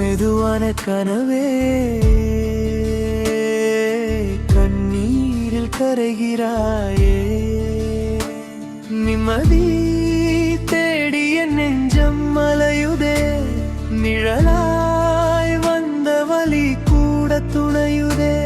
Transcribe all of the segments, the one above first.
மெதுவான கனவே கண்ணீரில் கரைகிறாயே. நிம்மதி தேடிய நெஞ்சம் அலையுதே, நிழலாய் வந்த வலி கூட துணையுதே.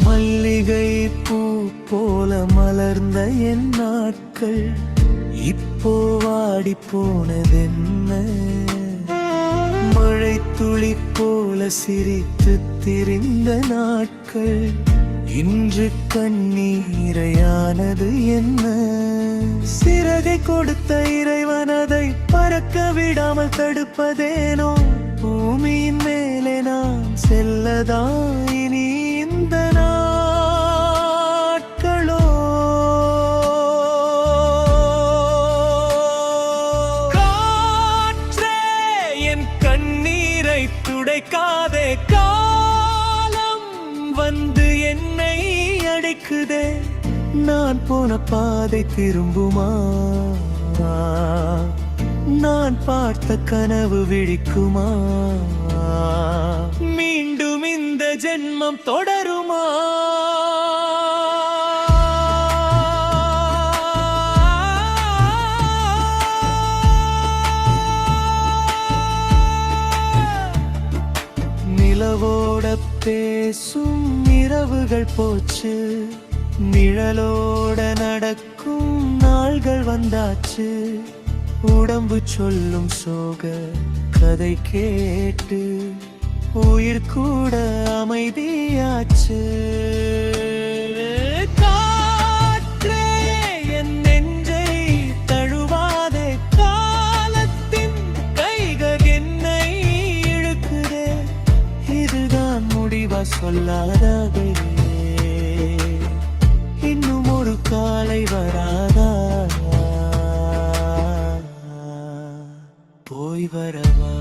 மல்லிகை பூ போல மலர்ந்த என் நாட்கள் இப்போ வாடி போனதென்ன? மழை துளி போல சிரித்து திரிந்த நாட்கள் இன்று கண்ணீரையானது என்ன? சிறகை கொடுத்த இறைவன் அதை பறக்க விடாமல் தடுப்பதேனோ? பூமியின் மேலே நான் செல்லதா இனி இந்த நாட்களோ? காற்றே என் கண்ணீரை துடைக்காதே, காலம் வந்து என்னை அடைக்குதே. நான் போன பாதை திரும்புமா? நான் பார்த்த கனவு விழிக்குமா? மீண்டும் இந்த ஜென்மம் தொடருமா? நிலவோட பேசும் இரவுகள் போச்சு, நிழலோட நடக்கும் நாள்கள் வந்தாச்சு. உடம்பு சொல்லும் சோக கதை கேட்டு உயிர் கூட அமைதியாச்சு. காற்றே என் நெஞ்சை தழுவாதே, காலத்தின் கைகள் என்னை இழுக்குதே. இதுதான் முடிவா சொல்லாதே, இன்னும் ஒரு காலை வராதா? போய் வரவா?